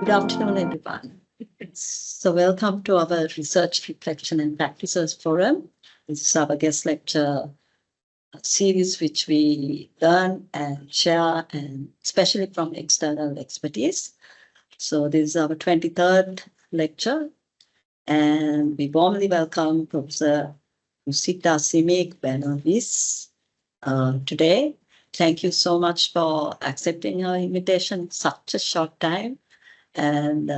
Good afternoon, everyone. So welcome to our Research, Reflection and Practices Forum. This is our guest lecture series, which we learn and share, and especially from external expertise. So this is our 23rd lecture, and we warmly welcome Professor Musita Simic Benovis today. Thank you so much for accepting our invitation in such a short time. And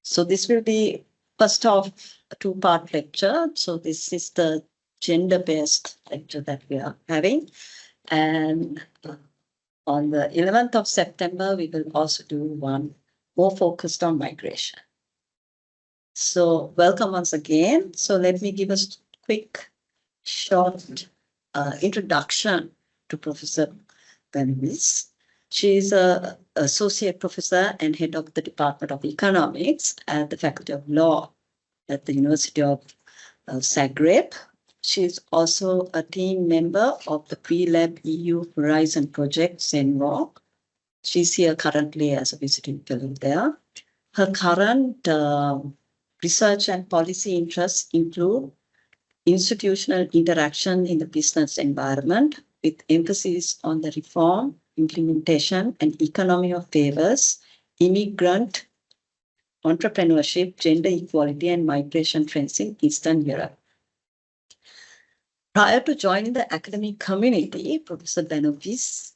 so this will be first of a two-part lecture. So this is the gender-based lecture that we are having. And on the 11th of September, we will also do one more focused on migration. So welcome once again. So let me give a quick, short introduction to Professor Benavis. She is an associate professor and head of the Department of Economics at the Faculty of Law at the University of Zagreb. She is also a team member of the Pre-Lab EU Horizon Project, ZENRO. She's here currently as a visiting fellow there. Her current research and policy interests include institutional interaction in the business environment, with emphasis on the reform, implementation, and economy of favors, immigrant entrepreneurship, gender equality, and migration trends in Eastern Europe. Prior to joining the academic community, Professor Benovis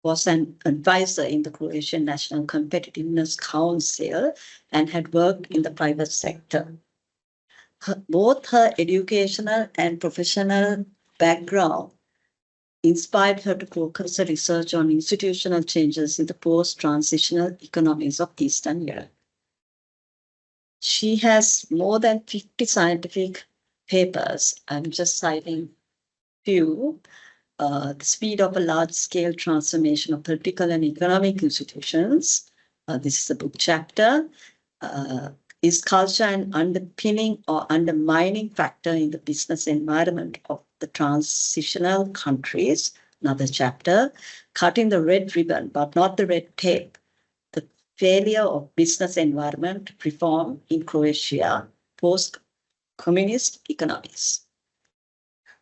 was an advisor in the Croatian National Competitiveness Council and had worked in the private sector. Both her educational and professional background inspired her to focus her research on institutional changes in the post-transitional economies of Eastern Europe. She has more than 50 scientific papers. I'm just citing few. The speed of a large-scale transformation of political and economic institutions. This is a book chapter. Is culture an underpinning or undermining factor in the business environment of the transitional countries? Another chapter. Cutting the red ribbon, but not the red tape. The failure of business environment reform in Croatia, post-communist economies,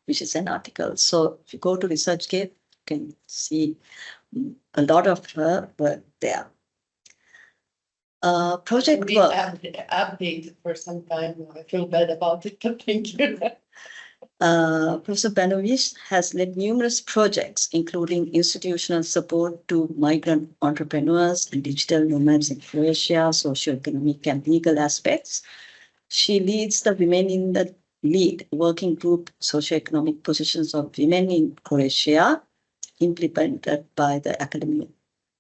which is an article. So if you go to ResearchGate, you can see a lot of her work there. Project work. Updated for some time. I feel bad about it, but thank you. Professor Benovis has led numerous projects, including institutional support to migrant entrepreneurs and digital nomads in Croatia, socioeconomic and legal aspects. She leads the Women in the Lead working group, socioeconomic positions of women in Croatia, implemented by the Academy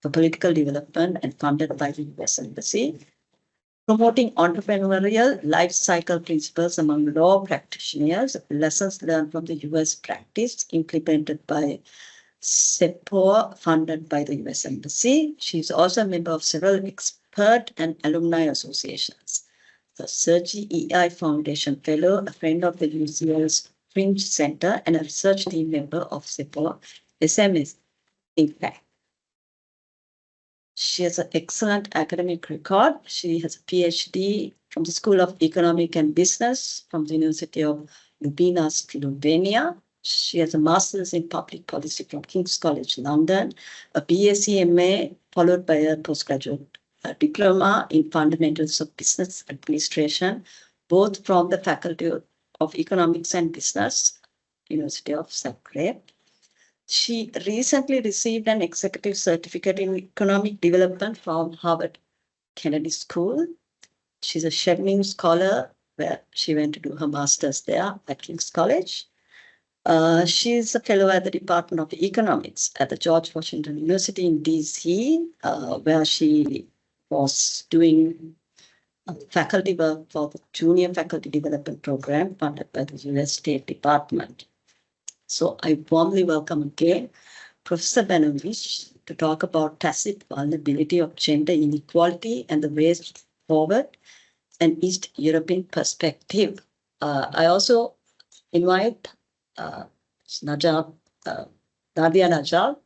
for Political Development and funded by the US Embassy. Promoting entrepreneurial life cycle principles among law practitioners, lessons learned from the US practice implemented by SEPOR, funded by the US Embassy. She's also a member of several expert and alumni associations. The Sergi EI Foundation Fellow, a friend of the UCL's Fringe Center, and a research team member of SEPOR SMS Impact. She has an excellent academic record. She has a PhD from the School of Economic and Business from the University of Ljubljana, Slovenia. She has a master's in public policy from King's College London, a BSc MA, followed by a postgraduate diploma in fundamentals of business administration, both from the Faculty of Economics and Business, University of Zagreb. She recently received an executive certificate in economic development from Harvard Kennedy School. She's a Chevening scholar, where she went to do her master's there at King's College. She's a fellow at the Department of Economics at the George Washington University in DC, where she was doing faculty work for the Junior Faculty Development Program funded by the US State Department. So I warmly welcome again Professor Benovis to talk about tacit vulnerability of gender inequality and the ways forward, an East European perspective. I also invite Nadia Najal.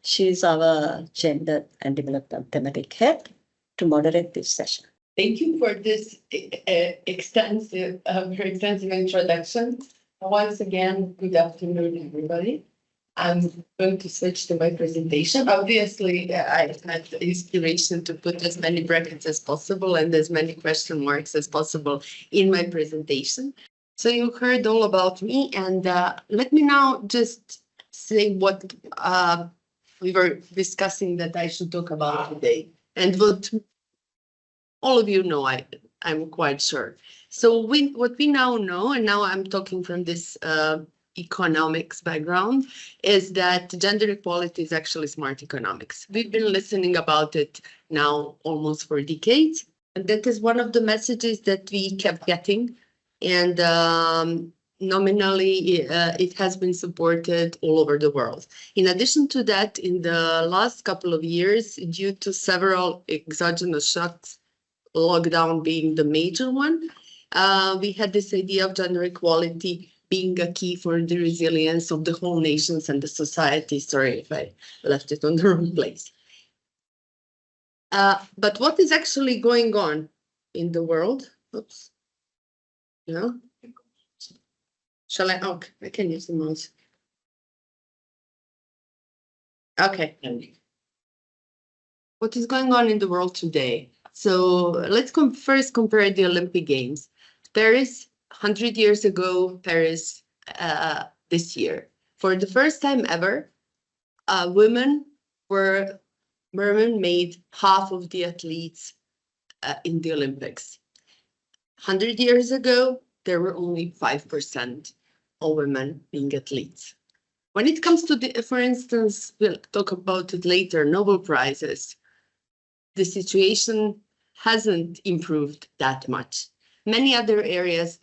She's our gender and development thematic head. to moderate this session. Thank you for this very extensive introduction. Once again, good afternoon, everybody. I'm going to switch to my presentation. Obviously, I had the inspiration to put as many brackets as possible and as many question marks as possible in my presentation. So you heard all about me, and let me now just say what we were discussing that I should talk about today, and what all of you know, I'm quite sure. So what we now know, and now I'm talking from this economics background, is that gender equality is actually smart economics. We've been listening about it now almost for decades, and that is one of the messages that we kept getting. And nominally, it has been supported all over the world. In addition to that, in the last couple of years, due to several exogenous shocks, lockdown being the major one, we had this idea of gender equality being a key for the resilience of the whole nations and the society. Sorry if I left it on the wrong place. But what is actually going on in the world? Oops. No? Shall I? Okay, I can use the mouse. Okay. What is going on in the world today? So let's first compare the Olympic Games. Paris, 100 years ago, Paris this year. For the first time ever, women made half of the athletes in the Olympics. 100 years ago, there were only 5% of women being athletes. When it comes to for instance, we'll talk about it later, Nobel Prizes, the situation hasn't improved that much. Many other areas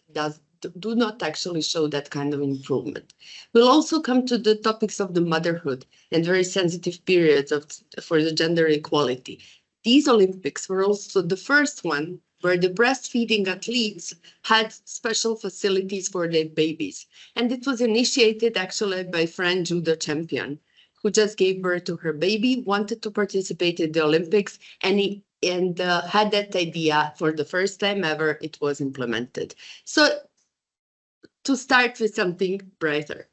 do not actually show that kind of improvement. We'll also come to the topics of the motherhood and very sensitive periods for the gender equality. These Olympics were also the first one where the breastfeeding athletes had special facilities for their babies. And it was initiated actually by friend Judo Champion, who just gave birth to her baby, wanted to participate in the Olympics, and had that idea for the first time ever, it was implemented. So to start with something brighter.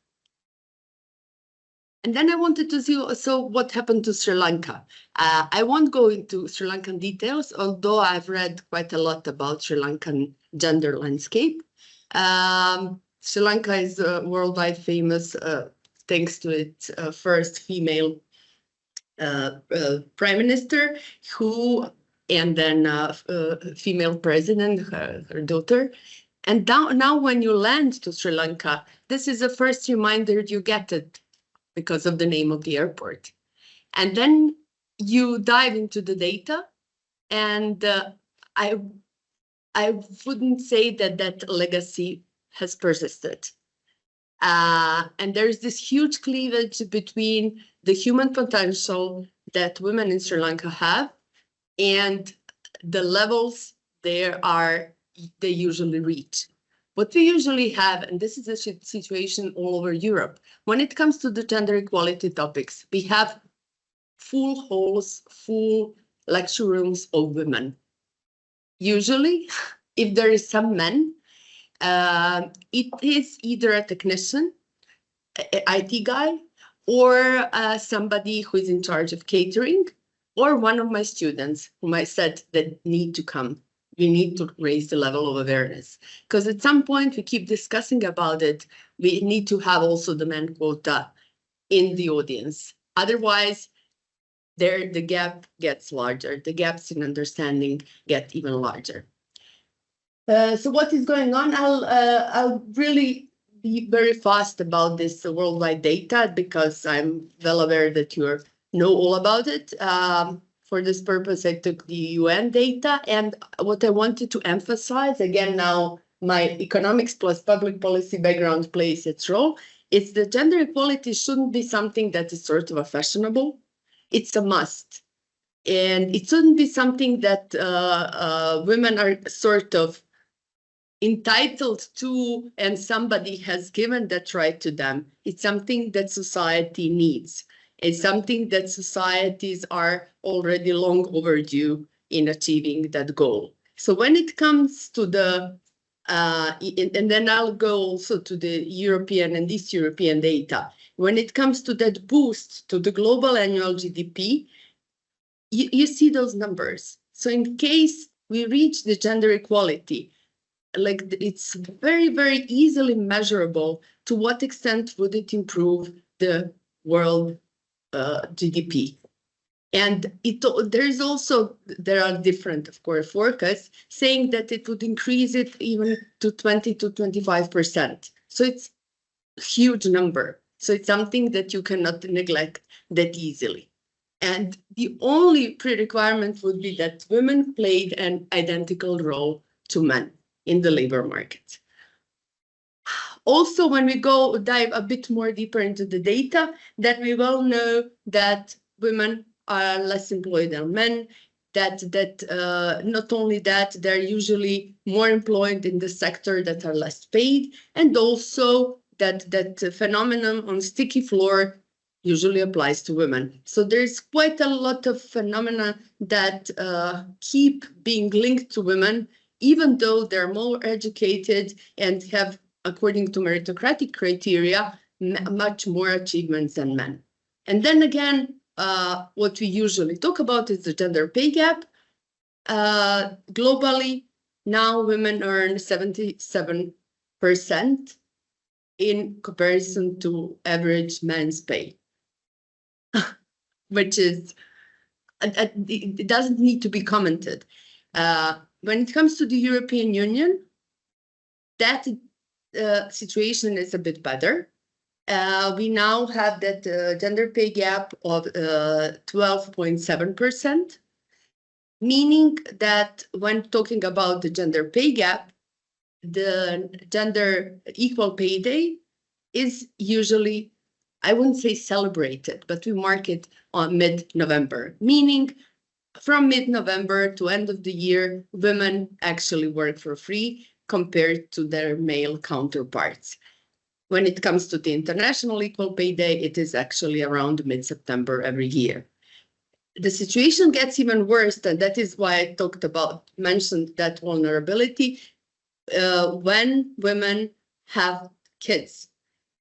And then I wanted to see also what happened to Sri Lanka. I won't go into Sri Lankan details, although I've read quite a lot about Sri Lankan gender landscape. Sri Lanka is worldwide famous thanks to its first female prime minister, and then female president, her daughter. And now when you land to Sri Lanka, this is the first reminder you get it because of the name of the airport. And then you dive into the data, and I wouldn't say that legacy has persisted. And there's this huge cleavage between the human potential that women in Sri Lanka have and the levels they usually reach. What we usually have, and this is a situation all over Europe, when it comes to the gender equality topics, we have full halls, full lecture rooms of women. Usually, if there is some men, it is either a technician, IT guy, or somebody who is in charge of catering, or one of my students whom I said that need to come. We need to raise the level of awareness, because at some point we keep discussing about it. We need to have also the men quota in the audience. Otherwise, the gap gets larger. The gaps in understanding get even larger. So what is going on? I'll really be very fast about this worldwide data because I'm well aware that you know all about it. For this purpose, I took the UN data, and what I wanted to emphasize, again, now my economics plus public policy background plays its role, is that gender equality shouldn't be something that is sort of a fashionable. It's a must. And it shouldn't be something that women are sort of entitled to, and somebody has given that right to them. It's something that society needs. It's something that societies are already long overdue in achieving that goal. So when it comes to the, and then I'll go also to the European and East European data. When it comes to that boost to the global annual GDP, you see those numbers. So in case we reach the gender equality, like it's very, very easily measurable to what extent would it improve the world GDP. And there are different, of course, forecasts saying that it would increase it even to 20 to 25%. So it's a huge number. So it's something that you cannot neglect that easily. And the only pre-requirement would be that women played an identical role to men in the labor market. Also, when we dive a bit more deeper into the data, then we well know that women are less employed than men, that not only that, they're usually more employed in the sector that are less paid, and also that phenomenon on sticky floor usually applies to women. So there's quite a lot of phenomena that keep being linked to women, even though they're more educated and have, according to meritocratic criteria, much more achievements than men. And then again, what we usually talk about is the gender pay gap. Globally, now women earn 77% in comparison to average men's pay, which is, it doesn't need to be commented. When it comes to the European Union, that situation is a bit better. We now have that gender pay gap of 12.7%, meaning that when talking about the gender pay gap, the gender equal pay day is usually, I wouldn't say celebrated, but we mark it on mid-November, meaning from mid-November to end of the year, women actually work for free compared to their male counterparts. When it comes to the International Equal Pay Day, it is actually around mid-September every year. The situation gets even worse, and that is why I mentioned that vulnerability when women have kids.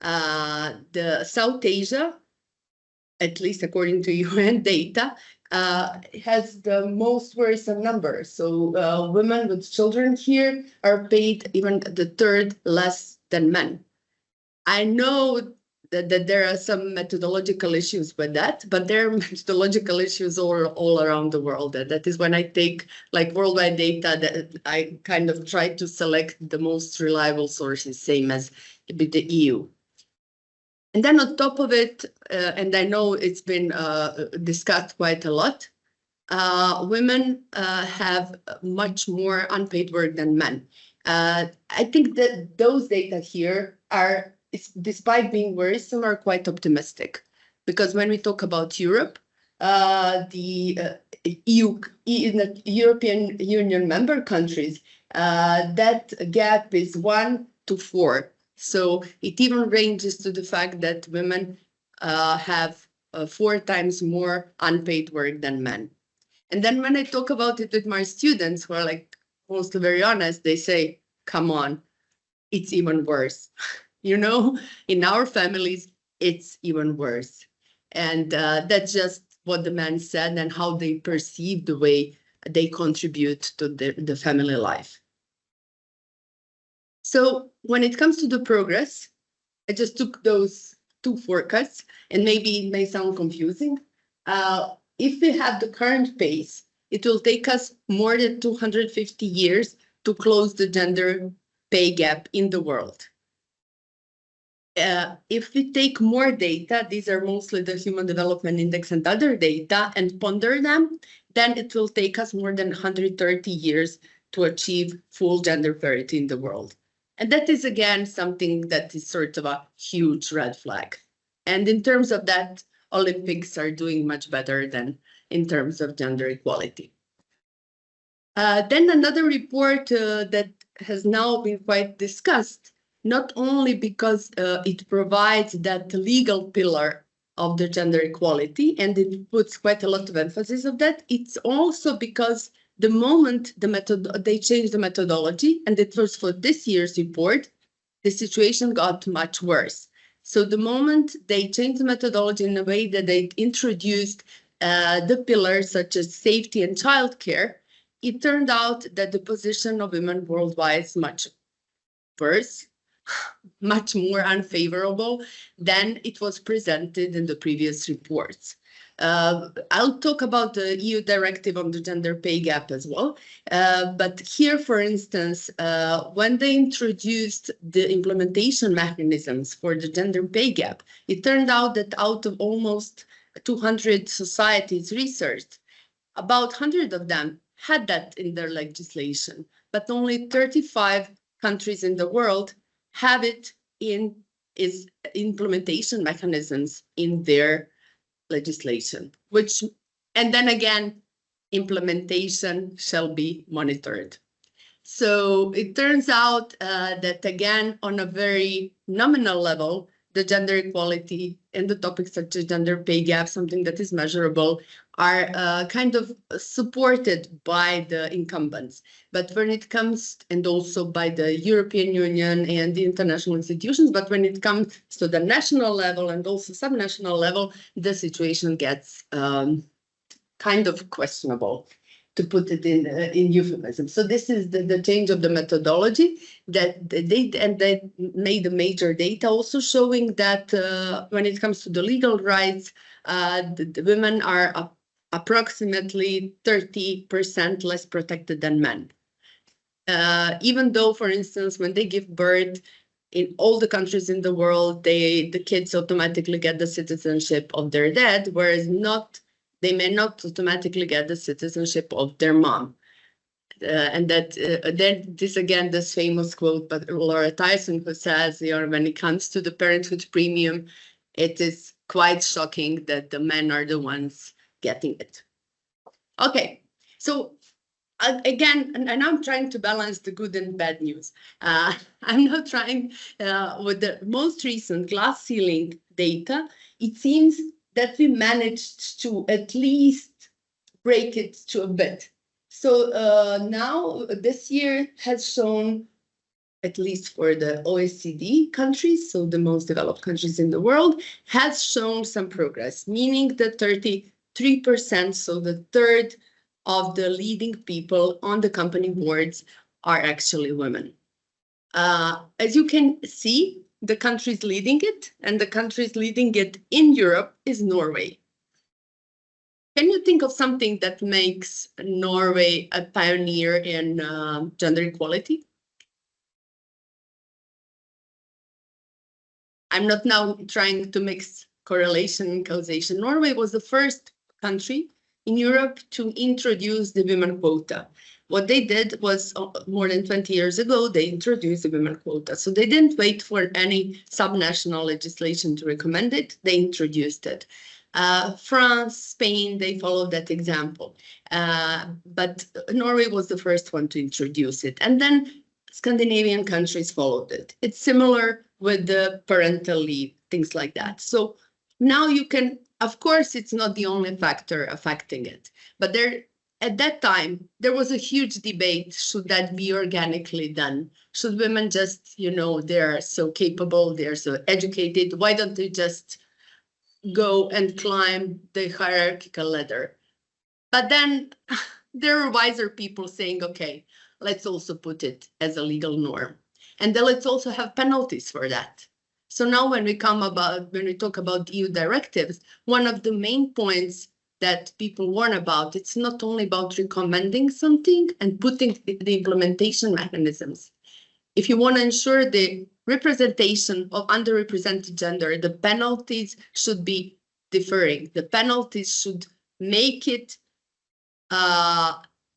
The South Asia, at least according to UN data, has the most worrisome numbers. So women with children here are paid even the third less than men. I know that there are some methodological issues with that, but there are methodological issues all around the world. That is when I take like worldwide data, that I kind of try to select the most reliable sources, same as with the EU. And then on top of it, and I know it's been discussed quite a lot, women have much more unpaid work than men. I think that those data here are, despite being worrisome, are quite optimistic, because when we talk about Europe, the European Union member countries, that gap is 1 to 4. So it even ranges to the fact that women have 4 times more unpaid work than men. And then when I talk about it with my students, who are like mostly very honest, they say, come on, it's even worse. You know, in our families, it's even worse. And that's just what the man said and how they perceive the way they contribute to the family life. So when it comes to the progress, I just took those 2 forecasts, and maybe it may sound confusing. If we have the current pace, it will take us more than 250 years to close the gender pay gap in the world. If we take more data, these are mostly the Human Development Index and other data, and ponder them, then it will take us more than 130 years to achieve full gender parity in the world. And that is, again, something that is sort of a huge red flag. And in terms of that, Olympics are doing much better than in terms of gender equality. Then another report that has now been quite discussed, not only because it provides that legal pillar of the gender equality, and it puts quite a lot of emphasis on that. It's also because the moment they changed the methodology, and it was for this year's report, the situation got much worse. So the moment they changed the methodology in a way that they introduced the pillars such as safety and childcare, it turned out that the position of women worldwide is much worse, much more unfavorable than it was presented in the previous reports. I'll talk about the EU directive on the gender pay gap as well. But here, for instance, when they introduced the implementation mechanisms for the gender pay gap, it turned out that out of almost 200 societies researched, about 100 of them had that in their legislation, but only 35 countries in the world have it in its implementation mechanisms in their legislation, and then again, implementation shall be monitored. So it turns out that again, on a very nominal level, the gender equality and the topics such as gender pay gap, something that is measurable, are kind of supported by the incumbents. But when it comes, and also by the European Union and the international institutions, but when it comes to the national level and also subnational level, the situation gets kind of questionable, to put it in euphemism. So this is the change of the methodology that they made the major data also showing that when it comes to the legal rights, the women are approximately 30% less protected than men. Even though, for instance, when they give birth in all the countries in the world, the kids automatically get the citizenship of their dad, whereas they may not automatically get the citizenship of their mom. And this again, this famous quote by Laura Tyson, who says, when it comes to the parenthood premium, it is quite shocking that the men are the ones getting it. Okay, so again, and I'm trying to balance the good and bad news. I'm not trying with the most recent glass ceiling data. It seems that we managed to at least break it to a bit. So now this year has shown, at least for the OECD countries, so the most developed countries in the world, has shown some progress, meaning that 33%, so the third of the leading people on the company boards are actually women. As you can see, the countries leading it, and the countries leading it in Europe, is Norway. Can you think of something that makes Norway a pioneer in gender equality? I'm not now trying to mix correlation and causation. Norway was the first country in Europe to introduce the women quota. What they did was more than 20 years ago, they introduced the women quota. So they didn't wait for any subnational legislation to recommend it. They introduced it. France, Spain, they followed that example. But Norway was the first one to introduce it. And then Scandinavian countries followed it. It's similar with the parental leave, things like that. So now you can, of course, it's not the only factor affecting it, but at that time, there was a huge debate. Should that be organically done? Should women just, they're so capable, they're so educated, why don't they just go and climb the hierarchical ladder? But then there are wiser people saying, okay, let's also put it as a legal norm. And then let's also have penalties for that. So now when we talk about EU directives, one of the main points that people warn about, it's not only about recommending something and putting the implementation mechanisms. If you want to ensure the representation of underrepresented gender, the penalties should be differing. The penalties should make it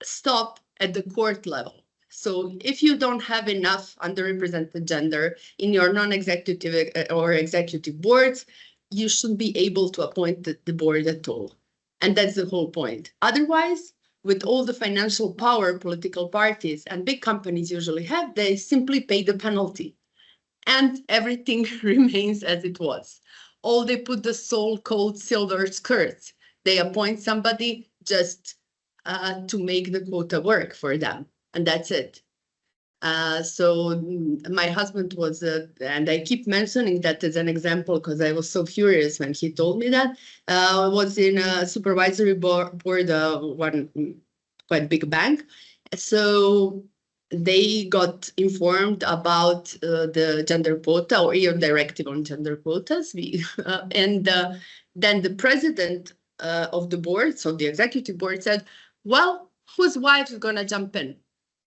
stop at the court level. So if you don't have enough underrepresented gender in your non-executive or executive boards, you shouldn't be able to appoint the board at all. And that's the whole point. Otherwise, with all the financial power political parties and big companies usually have, they simply pay the penalty and everything remains as it was. or they put the so-called silver skirts. They appoint somebody just to make the quota work for them, and that's it. My husband was, and I keep mentioning that as an example because I was so furious when he told me that, was in a supervisory board one quite big bank. So they got informed about the gender quota or EU directive on gender quotas. Then the president of the board, so the executive board, said, well, whose wife is going to jump in?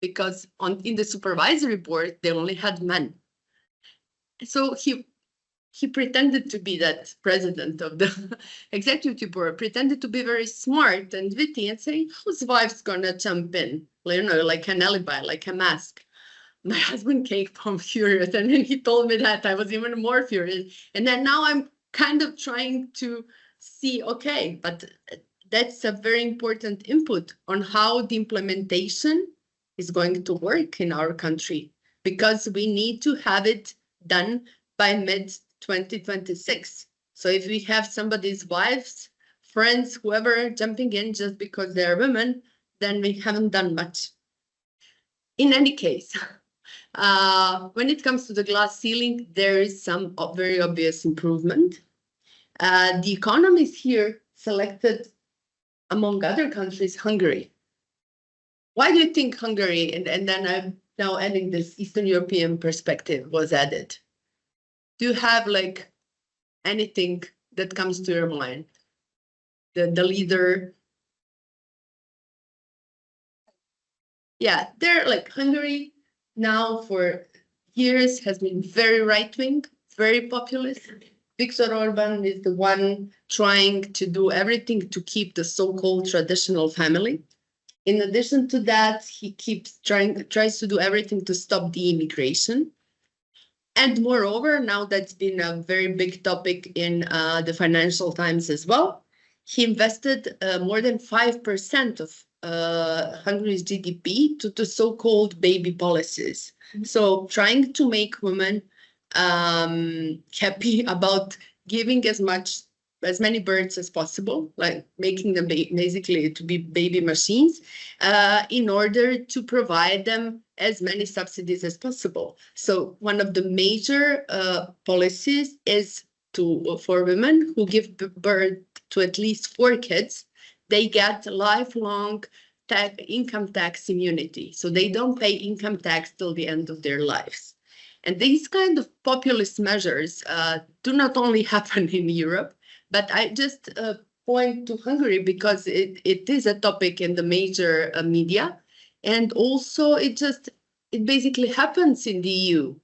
Because in the supervisory board, they only had men. So he pretended to be that president of the executive board, pretended to be very smart and witty and saying, whose wife's gonna jump in? Like an alibi, like a mask. My husband came home furious, and when he told me that, I was even more furious. And then now I'm kind of trying to see, okay, but that's a very important input on how the implementation is going to work in our country, because we need to have it done by mid-2026. So if we have somebody's wives, friends, whoever jumping in just because they're women, then we haven't done much. In any case, when it comes to the glass ceiling, there is some very obvious improvement. The economists here selected, among other countries, Hungary. Why do you think Hungary, and then I'm now adding this Eastern European perspective, was added? Do you have like anything that comes to your mind? The leader? Yeah, they're like Hungary now for years has been very right-wing, very populist. Viktor Orban is the one trying to do everything to keep the so-called traditional family. In addition to that, he tries to do everything to stop the immigration. And moreover, now that's been a very big topic in the Financial Times as well. He invested more than 5% of Hungary's GDP to the so-called baby policies. Mm-hmm. So trying to make women happy about giving as many birds as possible, like making them basically to be baby machines, in order to provide them as many subsidies as possible. So one of the major policies is for women who give birth to at least 4 kids, they get lifelong income tax immunity. So they don't pay income tax till the end of their lives. And these kind of populist measures do not only happen in Europe, but I just point to Hungary because it is a topic in the major media. And also it basically happens in the EU.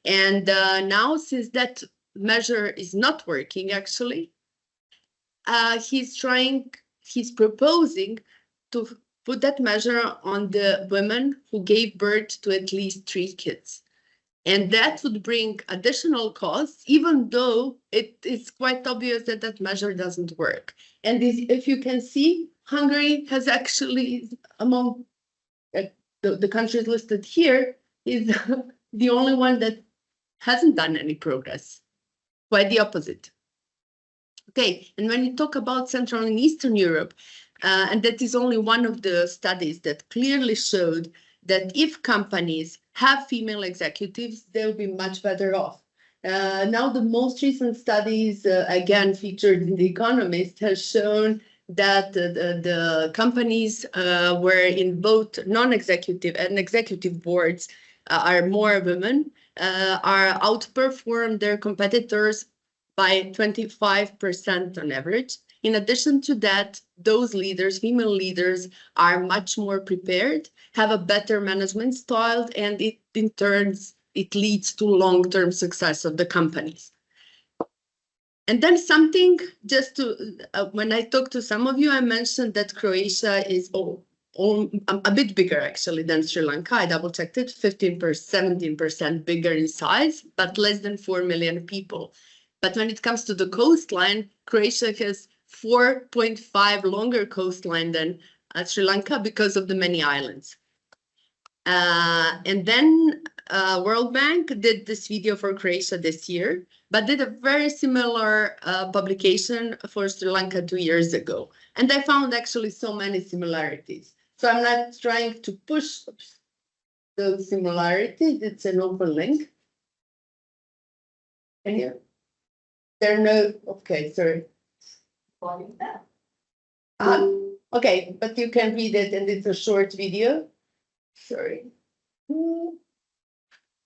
And now, since that measure is not working, actually, he's proposing to put that measure on the women who gave birth to at least 3 kids. And that would bring additional costs, even though it is quite obvious that that measure doesn't work. And if you can see, Hungary has actually, among the countries listed here, is the only one that hasn't done any progress. Quite the opposite. Okay, and when you talk about Central and Eastern Europe, and that is only one of the studies that clearly showed that if companies have female executives, they'll be much better off. Now, the most recent studies, again featured in The Economist, has shown that the companies where in both non-executive and executive boards are more women, are outperformed their competitors by 25% on average. In addition to that, those leaders, female leaders, are much more prepared, have a better management style, and in turn, it leads to long-term success of the companies. And then something, just to, when I talked to some of you, I mentioned that Croatia is a bit bigger actually than Sri Lanka. I double-checked it, 17% bigger in size, but less than 4 million people. But when it comes to the coastline, Croatia has 4.5 longer coastline than Sri Lanka because of the many islands. And then World Bank did this video for Croatia this year, but did a very similar publication for Sri Lanka 2 years ago. And I found actually so many similarities. So I'm not trying to push those similarities. It's an open link. Can you? There are no, okay, sorry. Okay, but you can read it and it's a short video. Sorry.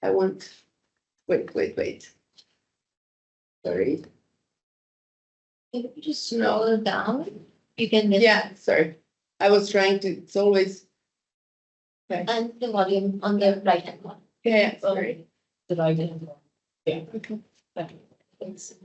I want, wait. Sorry. If you just scroll down, you can get Yeah, sorry. I was trying to, it's always. Okay. and the volume on the right hand one. Yeah, sorry. The right hand one. Yeah, okay. Thanks.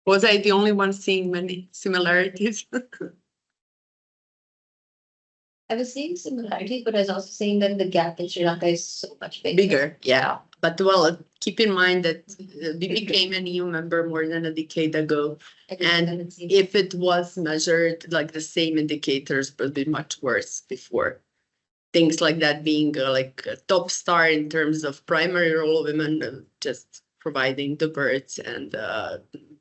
Was I the only one seeing many similarities? I was seeing similarities, but I was also saying that the gap in Sri Lanka is so much bigger. Bigger, yeah. But well, keep in mind that we became an EU member more than a decade ago. And if it was measured like the same indicators, but be much worse before. Things like that being like a top star in terms of primary role of women, just providing the births and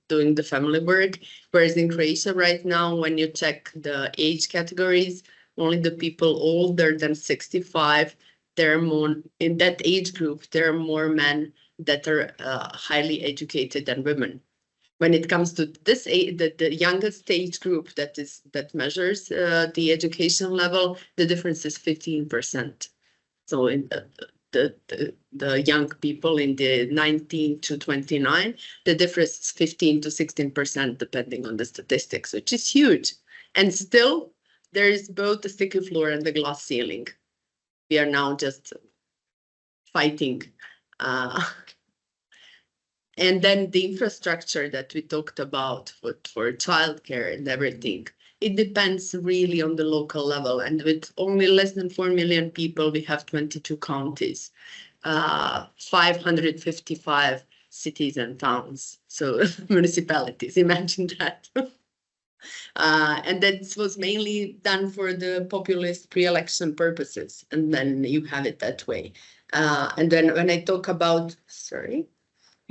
doing the family work. Whereas in Croatia right now, when you check the age categories, only the people older than 65, there are more in that age group, there are more men that are highly educated than women. When it comes to this age, the youngest age group that measures the education level, the difference is 15%. So in the young people in the 19 to 29, the difference is 15 to 16%, depending on the statistics, which is huge. And still, there is both the sticky floor and the glass ceiling. We are now just fighting. And then the infrastructure that we talked about for childcare and everything, it depends really on the local level. And with only less than 4 million people, we have 22 counties, 555 cities and towns. So municipalities, imagine that. And that was mainly done for the populist pre-election purposes. And then you have it that way. And then when I talk about,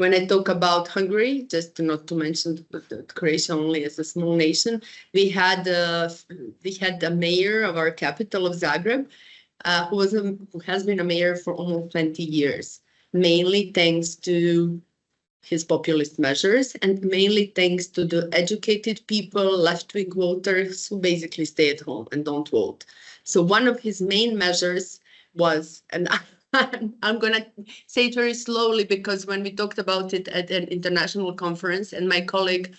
When I talk about Hungary, just not to mention Croatia only as a small nation, we had a mayor of our capital of Zagreb, who has been a mayor for almost 20 years, mainly thanks to his populist measures and mainly thanks to the educated people, left-wing voters who basically stay at home and don't vote. So one of his main measures was, and I'm going to say it very slowly because when we talked about it at an international conference and my colleague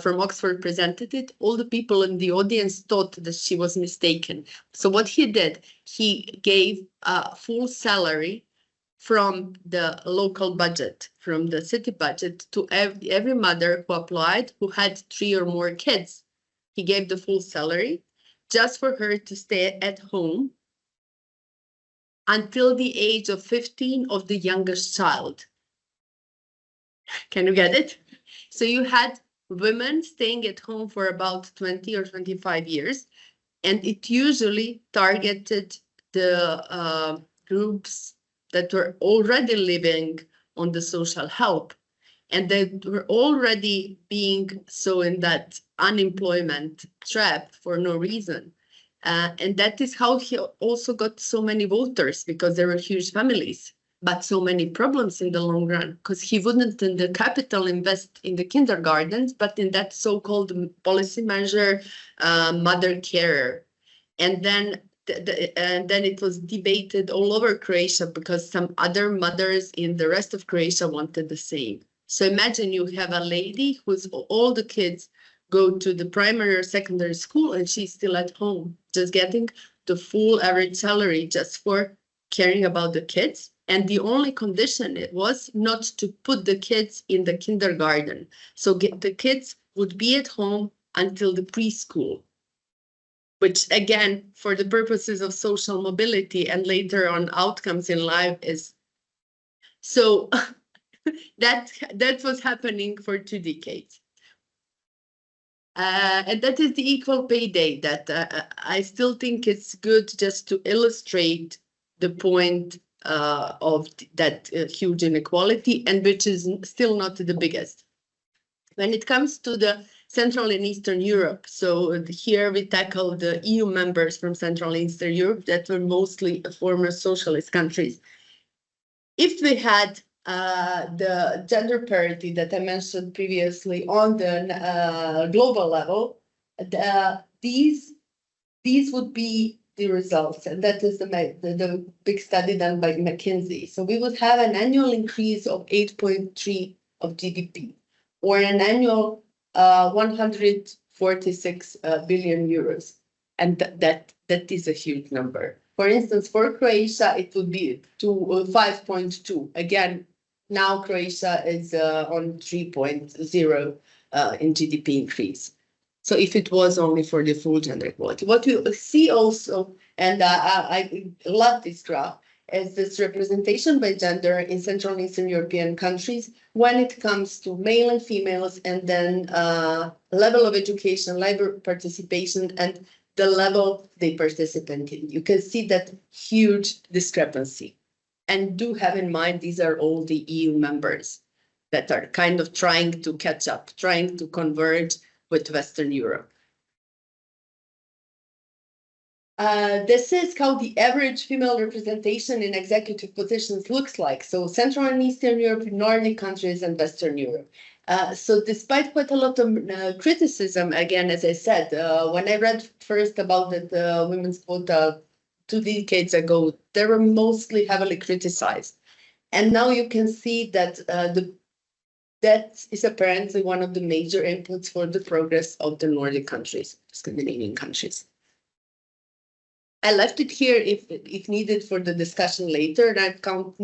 from Oxford presented it, all the people in the audience thought that she was mistaken. So what he did, he gave a full salary from the local budget, from the city budget, to every mother who applied who had 3 or more kids. He gave the full salary just for her to stay at home until the age of 15 of the youngest child. Can you get it? So you had women staying at home for about 20 or 25 years, and it usually targeted the groups that were already living on the social help and that were already being so in that unemployment trap for no reason. And that is how he also got so many voters, because there were huge families, but so many problems in the long run, because he wouldn't in the capital invest in the kindergartens, but in that so-called policy measure, mother carer. And then it was debated all over Croatia because some other mothers in the rest of Croatia wanted the same. So imagine you have a lady who's all the kids go to the primary or secondary school and she's still at home, just getting the full average salary just for caring about the kids. And the only condition it was not to put the kids in the kindergarten. So the kids would be at home until the preschool, which again, for the purposes of social mobility and later on outcomes in life is. So that was happening for 2 decades. And that is the Equal Pay Day that I still think it's good just to illustrate the point of that huge inequality, and which is still not the biggest. When it comes to the Central and Eastern Europe, so here we tackle the EU members from Central and Eastern Europe that were mostly former socialist countries. If we had the gender parity that I mentioned previously on the global level, these would be the results, and that is the big study done by McKinsey. So we would have an annual increase of 8.3 of GDP, or an annual 146 billion euros, and that is a huge number. For instance, for Croatia, it would be 5.2. Again, now Croatia is on 3.0 in GDP increase. So if it was only for the full gender equality, what we see also, and I love this graph, is this representation by gender in Central and Eastern European countries when it comes to male and females, and then level of education, labor participation, and the level they participate in. You can see that huge discrepancy. And do have in mind, these are all the EU members that are kind of trying to catch up, trying to converge with Western Europe. This is how the average female representation in executive positions looks like. So Central and Eastern Europe, Nordic countries, and Western Europe. So despite quite a lot of criticism, again, as I said, when I read first about the women's quota 2 decades ago, they were mostly heavily criticized. And now you can see that that is apparently one of the major inputs for the progress of the Nordic countries, Scandinavian countries. I left it here if needed for the discussion later. I'll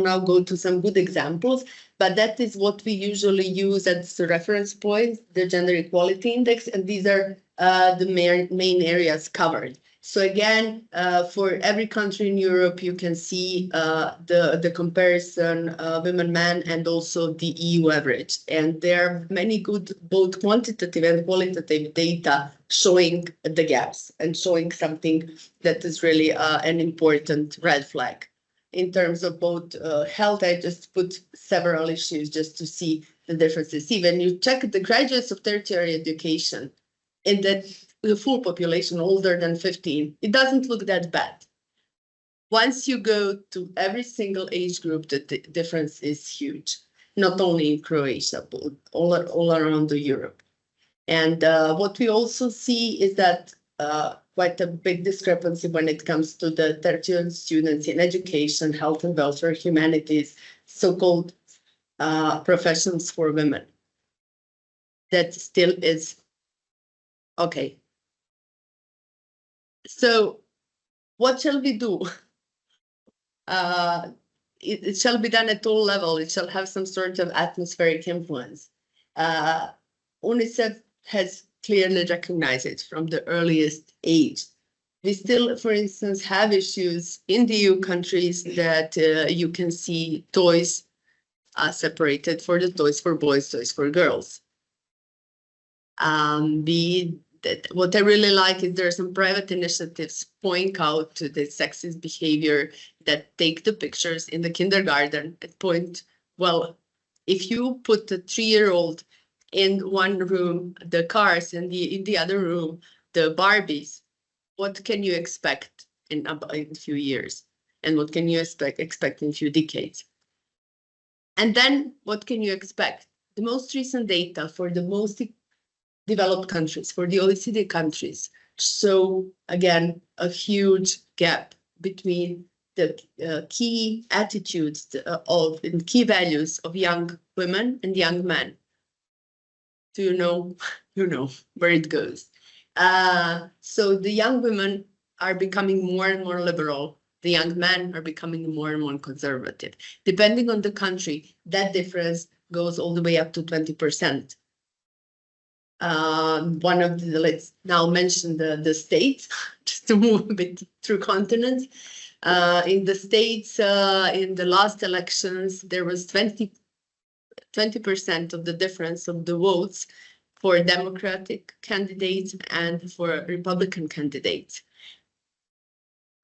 now go to some good examples, but that is what we usually use as the reference point, the Gender Equality Index, and these are the main areas covered. So again, for every country in Europe, you can see the comparison women-men and also the EU average. And there are many good both quantitative and qualitative data showing the gaps and showing something that is really an important red flag. in terms of both health. I just put several issues just to see the differences. See, when you check the graduates of tertiary education in the full population older than 15, it doesn't look that bad. Once you go to every single age group, the difference is huge, not only in Croatia, but all around Europe. And what we also see is that quite a big discrepancy when it comes to the tertiary students in education, health and welfare, humanities, so-called professions for women. That still is okay. So what shall we do? It shall be done at all levels. It shall have some sort of atmospheric influence. UNICEF has clearly recognized it from the earliest age. We still, for instance, have issues in the EU countries that you can see toys separated for the toys for boys, toys for girls. What I really like is there are some private initiatives pointing out to the sexist behavior that take the pictures in the kindergarten and point, well, if you put a 3-year-old in one room, the cars, and in the other room, the Barbies, what can you expect in a few years? And what can you expect in a few decades? And then what can you expect? The most recent data for the most developed countries, for the OECD countries, show again a huge gap between the key attitudes and key values of young women and young men. Do you know? You know where it goes. So the young women are becoming more and more liberal. The young men are becoming more and more conservative. Depending on the country, that difference goes all the way up to 20%. One of the, let's now mention the states, just to move a bit through continents. In the states, in the last elections, there was 20% of the difference of the votes for Democratic candidates and for Republican candidates.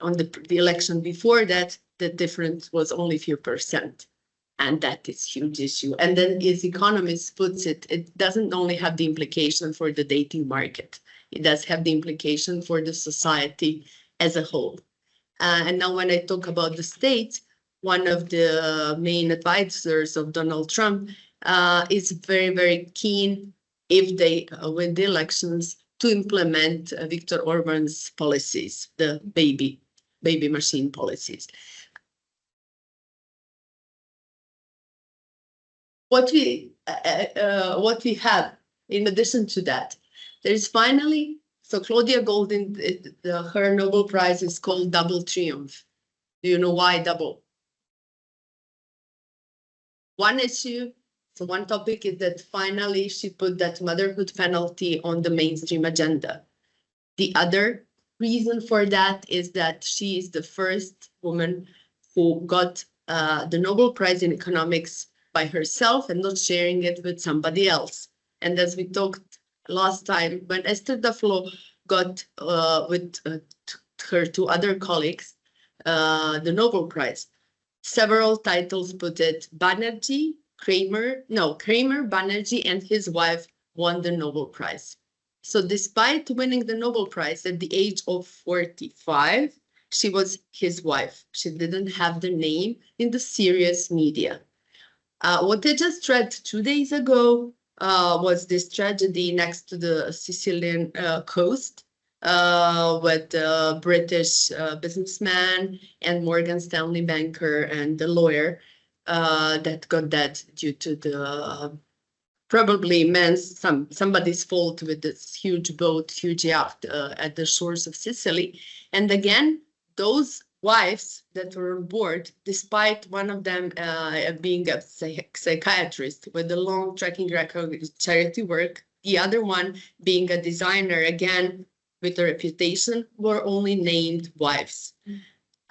On the election before that, the difference was only a few percent. And that is a huge issue. And then, as economists puts it, it doesn't only have the implication for the dating market. It does have the implication for the society as a whole. And now when I talk about the states, one of the main advisors of Donald Trump is very, very keen, if they win the elections, to implement Viktor Orban's policies, the baby machine policies. What we have in addition to that, there is finally, so Claudia Goldin, her Nobel Prize is called Double Triumph. Do you know why double? One issue, so one topic is that finally she put that motherhood penalty on the mainstream agenda. The other reason for that is that she is the first woman who got the Nobel Prize in economics by herself and not sharing it with somebody else. And as we talked last time, when Esther Duflo got with her 2 other colleagues the Nobel Prize, several titles put it, Kramer, Banerjee and his wife won the Nobel Prize. So despite winning the Nobel Prize at the age of 45, she was his wife. She didn't have the name in the serious media. What I just read 2 days ago was this tragedy next to the Sicilian coast with a British businessman and Morgan Stanley banker and the lawyer that got dead due to the probably somebody's fault with this huge boat, huge yacht at the shores of Sicily. And again, those wives that were on board, despite one of them being a psychiatrist with a long tracking record with charity work, the other one being a designer, again, with a reputation, were only named wives.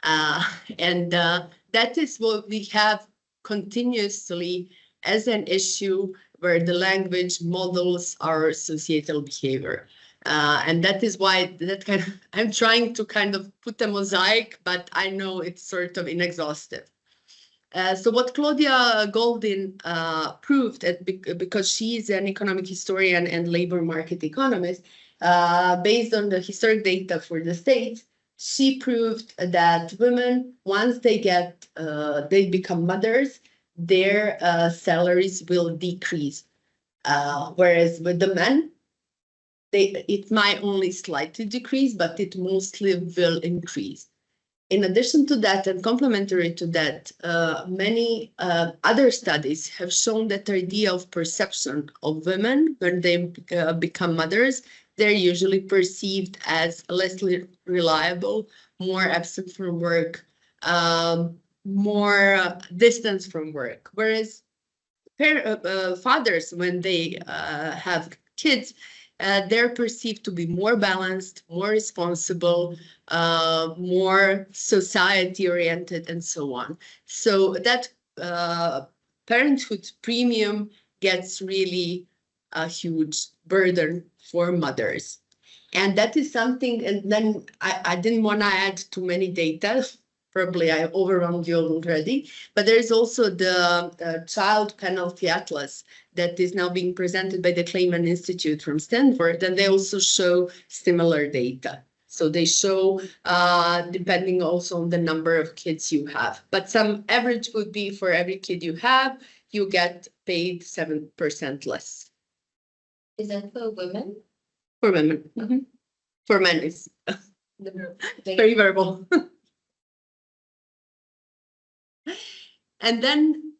And that is what we have continuously as an issue where the language models our societal behavior. And that is why I'm trying to kind of put a mosaic, but I know it's sort of inexhaustive. So what Claudia Goldin proved, because she is an economic historian and labor market economist, based on the historic data for the states, she proved that women, once they become mothers, their salaries will decrease. Whereas with the men, it might only slightly decrease, but it mostly will increase. In addition to that, and complementary to that, many other studies have shown that the idea of perception of women when they become mothers, they're usually perceived as less reliable, more absent from work, more distance from work. Whereas fathers, when they have kids, they're perceived to be more balanced, more responsible, more society oriented, and so on. So that parenthood premium gets really a huge burden for mothers. And that is something, and then I didn't want to add too many data. Probably I overwhelmed you already, but there's also the Child Penalty Atlas that is now being presented by the Clayman Institute from Stanford, and they also show similar data. So they show, depending also on the number of kids you have, but some average would be for every kid you have, you get paid 7% less. Is that for women? For women. Mm-hmm. For men, it's very verbal. And then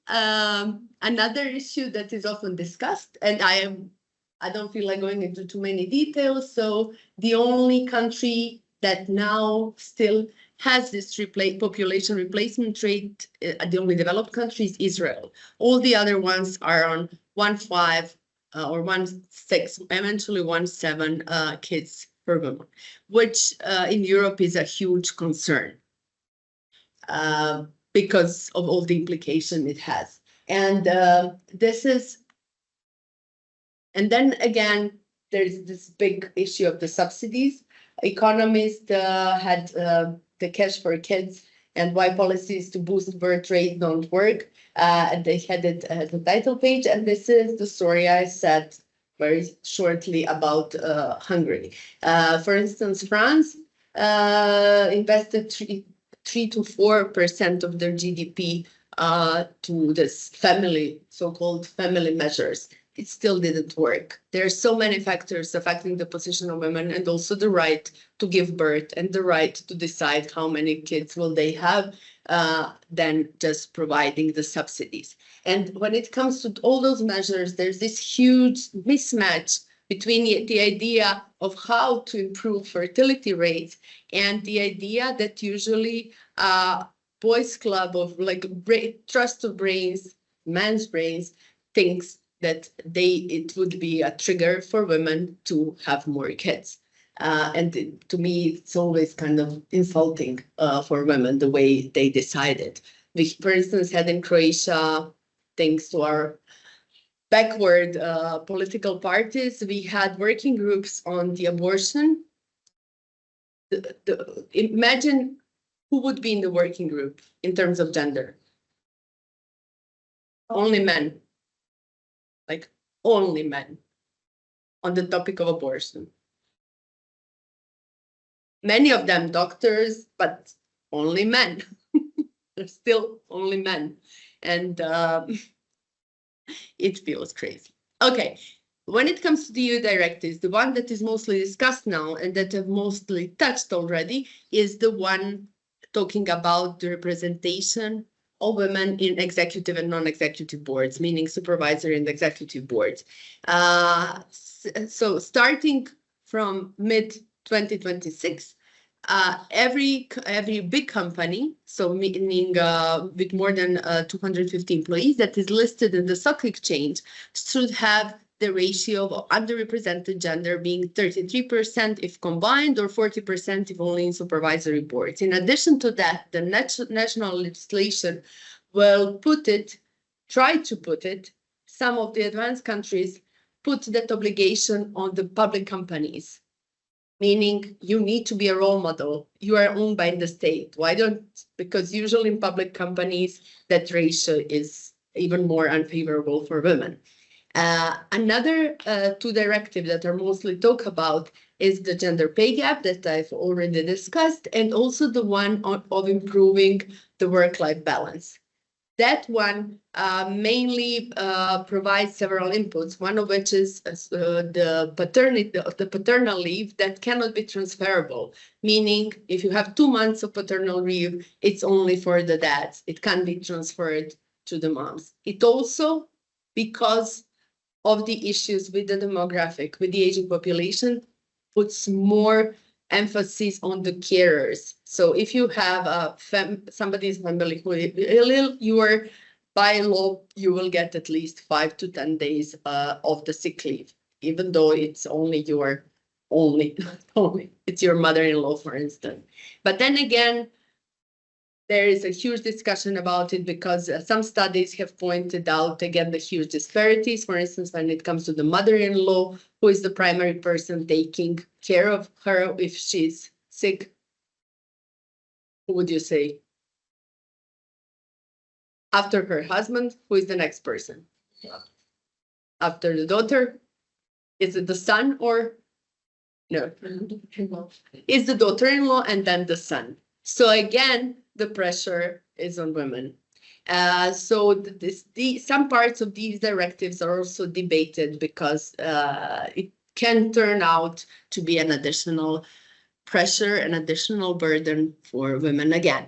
another issue that is often discussed, and I don't feel like going into too many details. So the only country that now still has this population replacement rate, the only developed country, is Israel. All the other ones are on 1.5 or 1.6, eventually 1.7 kids per woman, which in Europe is a huge concern. Because of all the implication it has. And and then again, there's this big issue of the subsidies. Economists had the cash for kids and why policies to boost birth rate don't work. And they had it at the title page. And this is the story I said very shortly about Hungary. For instance, France invested 3 to 4% of their GDP to this so-called family measures. It still didn't work. There are so many factors affecting the position of women, and also the right to give birth and the right to decide how many kids will they have, than just providing the subsidies. And when it comes to all those measures, there's this huge mismatch between the idea of how to improve fertility rates and the idea that usually boys' club of like trust of brains, men's brains, thinks that it would be a trigger for women to have more kids. And to me, it's always kind of insulting for women the way they decided. We, for instance, had in Croatia, thanks to our backward political parties, we had working groups on the abortion. Imagine who would be in the working group in terms of gender. Only men. Like only men on the topic of abortion. Many of them doctors, but only men. They're still only men. And it feels crazy. Okay, when it comes to the EU directives, the one that is mostly discussed now and that I've mostly touched already is the one talking about the representation of women in executive and non-executive boards, meaning supervisory and executive boards. So starting from mid-2026, every big company, so meaning with more than 250 employees that is listed in the stock exchange, should have the ratio of underrepresented gender being 33% if combined, or 40% if only in supervisory boards. In addition to that, the national legislation will try to put it, some of the advanced countries put that obligation on the public companies. meaning you need to be a role model. You are owned by the state. Why don't, because usually in public companies, that ratio is even more unfavorable for women. Another two directives that are mostly talked about is the gender pay gap that I've already discussed, and also the one of improving the work-life balance. That one mainly provides several inputs, one of which is the paternal leave that cannot be transferable, meaning if you have 2 months of paternal leave, it's only for the dads. It can't be transferred to the moms. It also, because of the issues with the demographic, with the aging population, puts more emphasis on the carers. So if you have somebody's family who is ill, you are, by law, you will get at least 5 to 10 days of the sick leave, even though it's only it's your mother-in-law, for instance. But then again, there is a huge discussion about it because some studies have pointed out, again, the huge disparities. For instance, when it comes to the mother-in-law, who is the primary person taking care of her if she's sick, who would you say? After her husband, who is the next person? After the daughter, is it the son or no? Is the daughter-in-law and then the son. So again, the pressure is on women. So some parts of these directives are also debated because it can turn out to be an additional pressure, an additional burden for women again.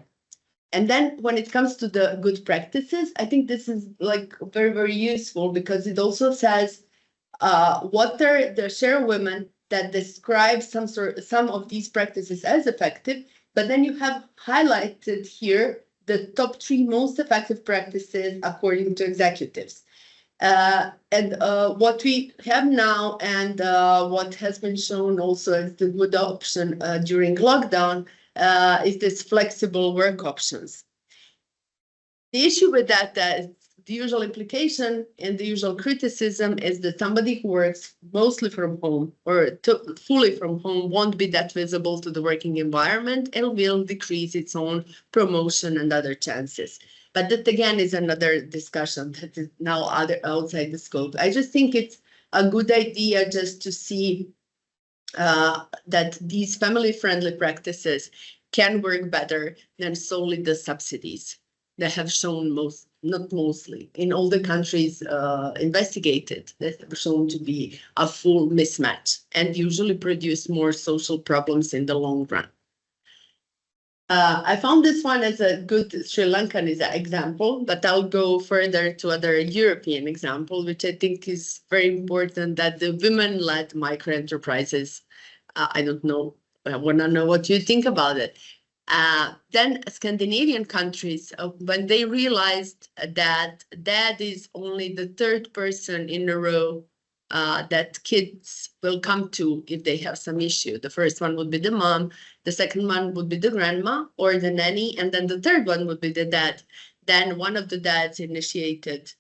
And then when it comes to the good practices, I think this is like very, very useful because it also says what are the share of women that describe some of these practices as effective, but then you have highlighted here the top 3 most effective practices according to executives. And what we have now and what has been shown also as the good option during lockdown is this flexible work options. The issue with that, the usual implication and the usual criticism is that somebody who works mostly from home or fully from home won't be that visible to the working environment and will decrease its own promotion and other chances. But that again is another discussion that is now outside the scope. I just think it's a good idea just to see that these family-friendly practices can work better than solely the subsidies that have shown not mostly, in all the countries investigated, that have shown to be a full mismatch and usually produce more social problems in the long run. I found this one as a good Sri Lankan example, but I'll go further to other European example, which I think is very important, that the women-led micro-enterprises, I don't know, I want to know what you think about it. Then Scandinavian countries, when they realized that dad is only the 3rd person in a row that kids will come to if they have some issue. The first one would be the mom, the second one would be the grandma or the nanny, and then the 3rd one would be the dad. Then one of the dads initiated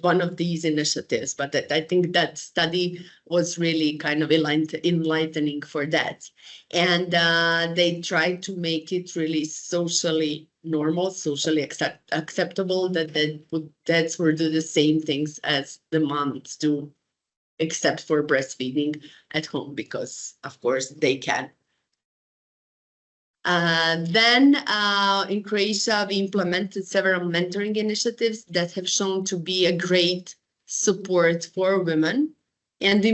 one of these initiatives, but I think that study was really kind of enlightening for that. And they tried to make it really socially normal, socially acceptable that dads would do the same things as the moms do, except for breastfeeding at home, because of course they can. Then in Croatia, we implemented several mentoring initiatives that have shown to be a great support for women. And they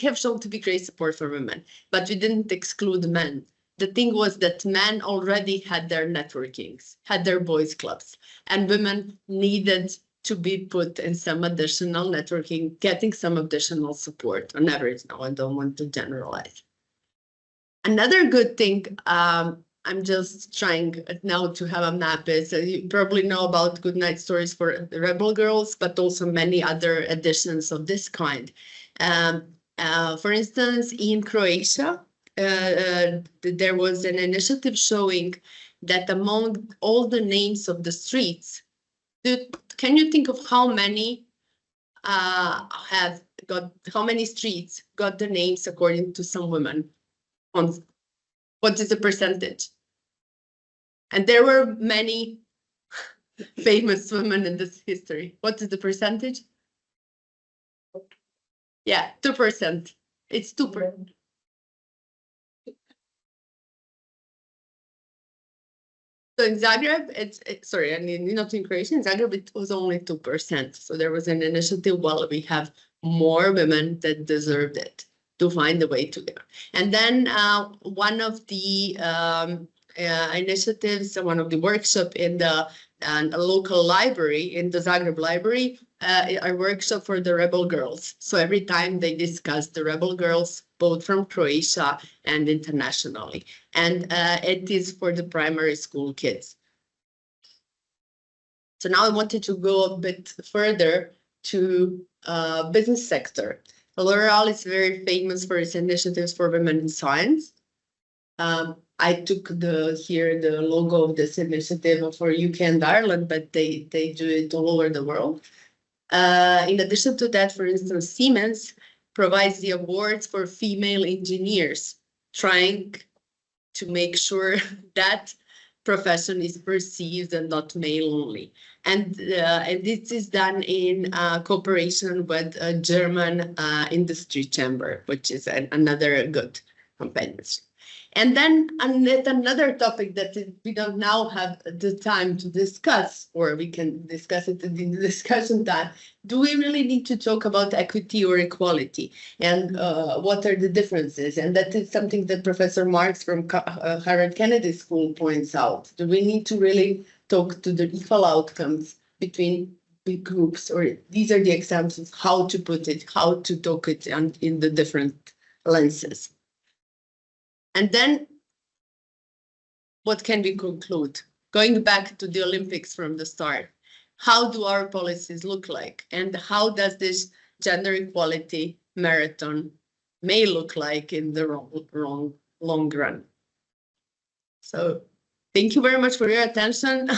have shown to be great support for women, but we didn't exclude men. The thing was that men already had their networkings, had their boys clubs, and women needed to be put in some additional networking, getting some additional support on average. Now, I don't want to generalize. Another good thing, I'm just trying now to have a map, is you probably know about Good Night Stories for the Rebel Girls, but also many other editions of this kind. For instance, in Croatia, there was an initiative showing that among all the names of the streets, can you think of how many have got how many streets got the names according to some women? On what is the percentage? And there were many famous women in this history. What is the percentage? Yeah, 2%. It's 2%. So in Zagreb, sorry, I mean, not in Croatia, in Zagreb, it was only 2%. So there was an initiative, well, we have more women that deserved it to find a way to there. And then one of the initiatives, one of the workshop in the a local library, in the Zagreb library, a workshop for the rebel girls. So every time they discuss the rebel girls, both from Croatia and internationally. And it is for the primary school kids. So now I wanted to go a bit further to business sector. L'Oreal is very famous for its initiatives for women in science. I took here the logo of this initiative for UK and Ireland, but they do it all over the world. In addition to that, for instance, Siemens provides the awards for female engineers, trying to make sure that profession is perceived and not male only. And this is done in cooperation with a German industry chamber, which is another good companionship. And then another topic that we don't now have the time to discuss, or we can discuss it in the discussion time. Do we really need to talk about equity or equality? And what are the differences? And that is something that Professor Marks from Harvard Kennedy School points out. Do we need to really talk to the equal outcomes between big groups? Or these are the examples, how to put it, how to talk it in the different lenses. And then, what can we conclude? Going back to the Olympics from the start, how do our policies look like? And how does this gender equality marathon may look like in the long run? So, thank you very much for your attention.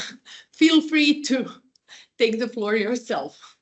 Feel free to take the floor yourself.